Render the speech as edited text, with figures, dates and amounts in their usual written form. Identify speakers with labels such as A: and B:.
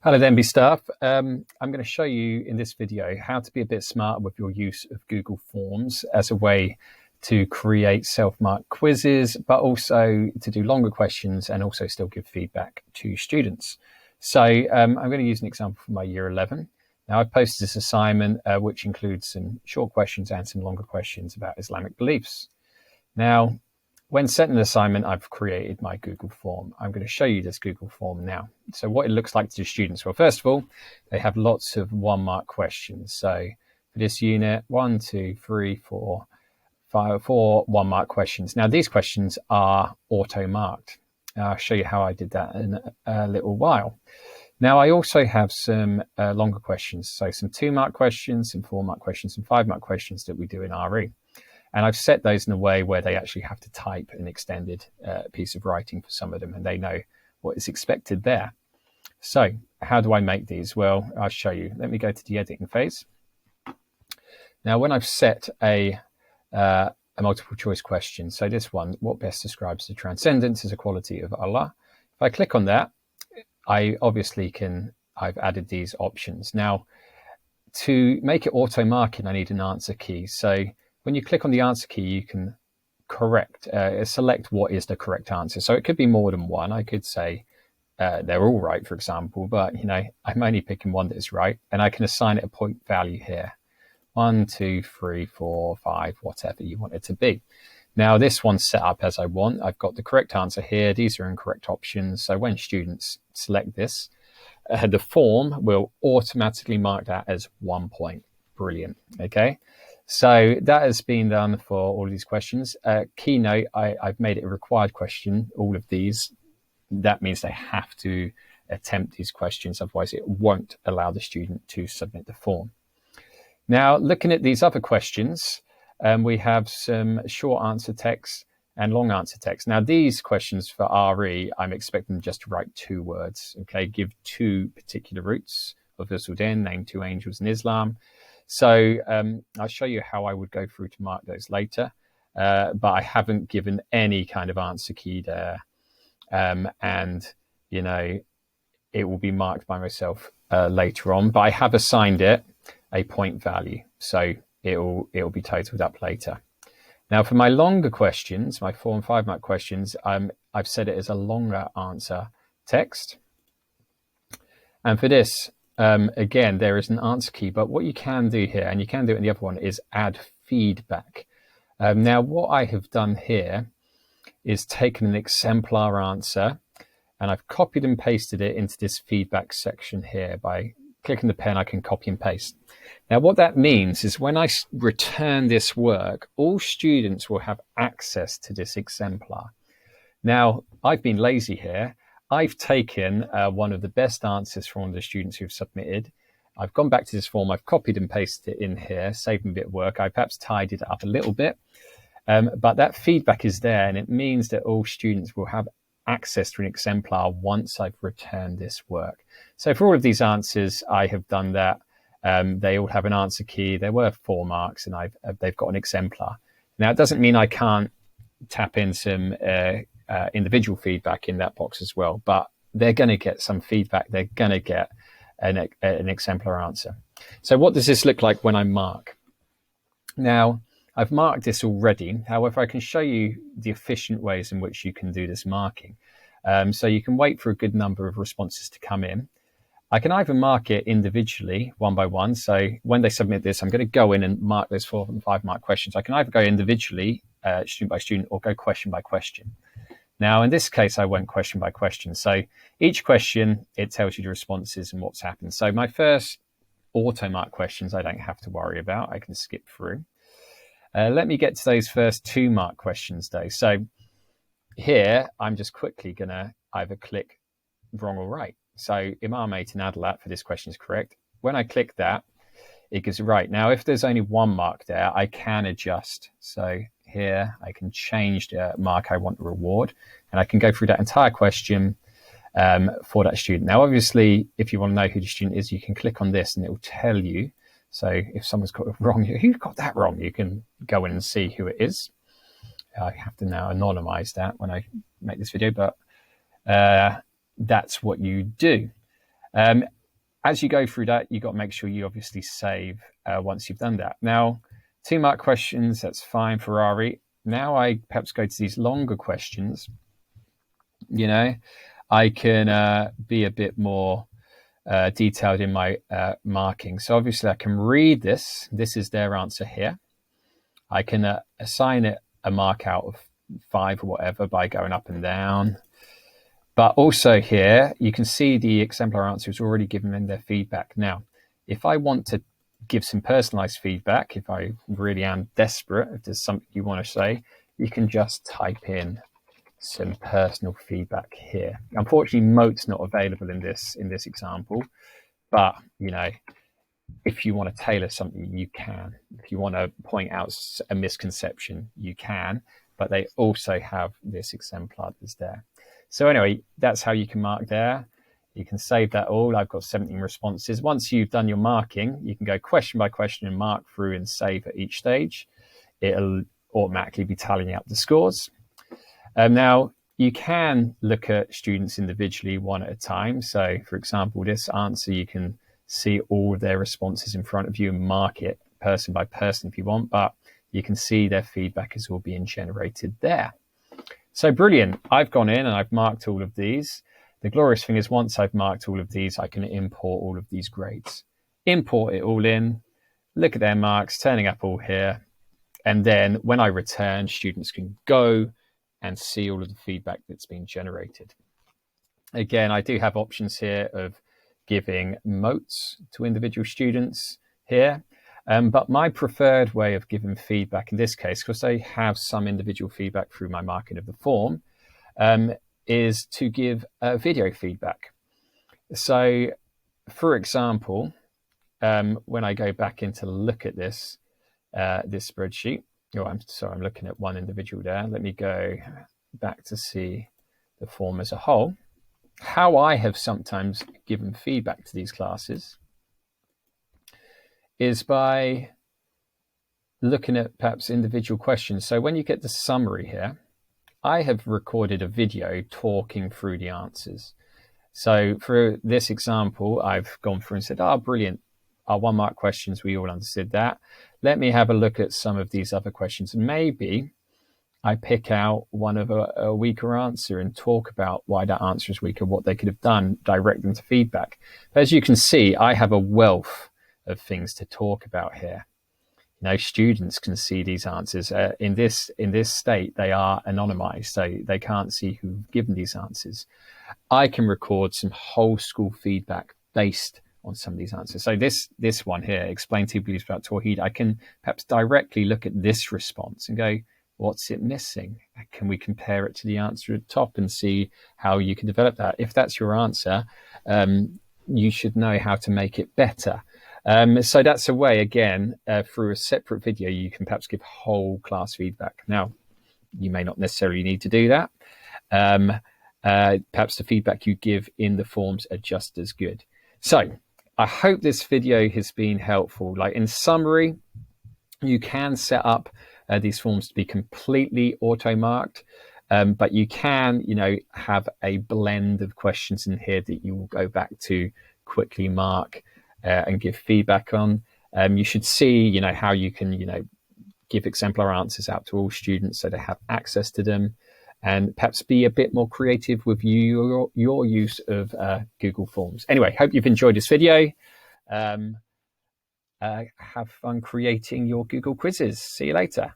A: Hello there, MB staff. I'm going to show you in this video how to be a bit smarter with your use of Google Forms as a way to create self-marked quizzes, but also to do longer questions and also still give feedback to students. So I'm going to use an example from my year 11. Now I've posted this assignment, which includes some short questions and some longer questions about Islamic beliefs. Now, when setting an assignment, I've created my Google form. I'm going to show you this Google form now. So what it looks like to the students. Well, first of all, they have lots of 1-mark questions. So for this unit, 1, 2, 3, 4, 5, 4 1-mark questions. Now these questions are auto-marked. I'll show you how I did that in a little while. Now I also have some longer questions. So some 2-mark questions, some 4-mark questions, some 5-mark questions that we do in RE. And I've set those in a way where they actually have to type an extended piece of writing for some of them, and they know what is expected there. So how do I make these? Well, I'll show you. Let me go to the editing phase. Now, when I've set a multiple choice question, so this one, what best describes the transcendence as a quality of Allah? If I click on that, I obviously I've added these options. Now, to make it auto-marking, I need an answer key. So when you click on the answer key, you can select what is the correct answer. So it could be more than one. I could say they're all right, for example, but I'm only picking one that is right, and I can assign it a point value here. 1, 2, 3, 4, 5, whatever you want it to be. Now this one's set up as I want. I've got the correct answer here. These are incorrect options. So when students select this, the form will automatically mark that as 1 point. Brilliant. Okay. So that has been done for all of these questions. Keynote, I've made it a required question, all of these. That means they have to attempt these questions, otherwise it won't allow the student to submit the form. Now, looking at these other questions, we have some short answer text and long answer text. Now, these questions for RE, I'm expecting them just to write 2 words, okay? Give 2 particular routes of the Sudan, name 2 angels in Islam. So I'll show you how I would go through to mark those later, but I haven't given any kind of answer key there. And, it will be marked by myself later on, but I have assigned it a point value. So it'll be totaled up later. Now for my longer questions, my 4 and 5 mark questions, I've set it as a longer answer text. And for this, again, there is an answer key, but what you can do here, and you can do it in the other one, is add feedback. Now, what I have done here is taken an exemplar answer, and I've copied and pasted it into this feedback section here. By clicking the pen, I can copy and paste. Now, what that means is when I return this work, all students will have access to this exemplar. Now, I've been lazy here. I've taken one of the best answers from one of the students who've submitted. I've gone back to this form. I've copied and pasted it in here, saving a bit of work. I perhaps tidied it up a little bit, but that feedback is there, and it means that all students will have access to an exemplar once I've returned this work. So for all of these answers, I have done that. They all have an answer key. There were 4 marks, and they've got an exemplar. Now, it doesn't mean I can't tap in some individual feedback in that box as well, but they're going to get some feedback. They're going to get an exemplar answer. So what does this look like when I mark? Now, I've marked this already. However, I can show you the efficient ways in which you can do this marking. So you can wait for a good number of responses to come in. I can either mark it individually, one by one. So when they submit this, I'm going to go in and mark those 4 and 5 mark questions. I can either go individually, student by student, or go question by question. Now, in this case, I went question by question. So each question, it tells you the responses and what's happened. So my first auto-mark questions, I don't have to worry about. I can skip through. Let me get to those first 2-mark questions, though. So here, I'm just quickly going to either click wrong or right. So Imam 8 and Adalat for this question is correct. When I click that, it gives right. Now, if there's only 1 mark there, I can adjust. So here, I can change the mark I want to reward, and I can go through that entire question for that student. Now, obviously, if you want to know who the student is, you can click on this and it will tell you. So if someone's got it wrong, who got that wrong? You can go in and see who it is. I have to now anonymize that when I make this video, but that's what you do. As you go through that, you've got to make sure you obviously save once you've done that. Now, 2-mark questions, that's fine, Ferrari. Now I perhaps go to these longer questions. You know, I can be a bit more detailed in my marking. So obviously I can read this. This is their answer here. I can assign it a mark out of 5 or whatever by going up and down. But also here, you can see the exemplar answer is already given in their feedback. Now, if I want to give some personalized feedback, if I really am desperate, if there's something you want to say, you can just type in some personal feedback here. Unfortunately, Mote's not available in this example, but you know, if you want to tailor something, you can. If you want to point out a misconception, you can, but they also have this exemplar that's there. So anyway, that's how you can mark there. You can save that all. I've got 17 responses. Once you've done your marking, you can go question by question and mark through and save at each stage. It'll automatically be tallying up the scores. Now, you can look at students individually one at a time. So, for example, this answer, you can see all of their responses in front of you and mark it person by person if you want, but you can see their feedback is all being generated there. So brilliant. I've gone in and I've marked all of these. The glorious thing is once I've marked all of these, I can import all of these grades. Import it all in, look at their marks, turning up all here. And then when I return, students can go and see all of the feedback that's been generated. Again, I do have options here of giving motes to individual students here. But my preferred way of giving feedback in this case, because I have some individual feedback through my marking of the form, is to give video feedback. So, for example, when I go back in to look at this spreadsheet, I'm looking at one individual there. Let me go back to see the form as a whole. How I have sometimes given feedback to these classes is by looking at perhaps individual questions. So when you get the summary here, I have recorded a video talking through the answers. So for this example, I've gone through and said, oh, brilliant. Our 1-mark questions, we all understood that. Let me have a look at some of these other questions. Maybe I pick out one of a weaker answer and talk about why that answer is weaker, what they could have done, direct them to feedback. But as you can see, I have a wealth of things to talk about here. You know, students can see these answers. In this state, they are anonymized, so they can't see who've given these answers. I can record some whole school feedback based on some of these answers. So this one here, explain 2 beliefs about Tawheed, I can perhaps directly look at this response and go, what's it missing? Can we compare it to the answer at the top and see how you can develop that? If that's your answer, you should know how to make it better. So that's a way, again, through a separate video, you can perhaps give whole class feedback. Now, you may not necessarily need to do that. Perhaps the feedback you give in the forms are just as good. So I hope this video has been helpful. Like in summary, you can set up these forms to be completely auto-marked, but you can, have a blend of questions in here that you will go back to quickly mark and give feedback on. You should see, how you can, give exemplar answers out to all students so they have access to them, and perhaps be a bit more creative with your use of Google Forms. Anyway, hope you've enjoyed this video. Have fun creating your Google quizzes. See you later.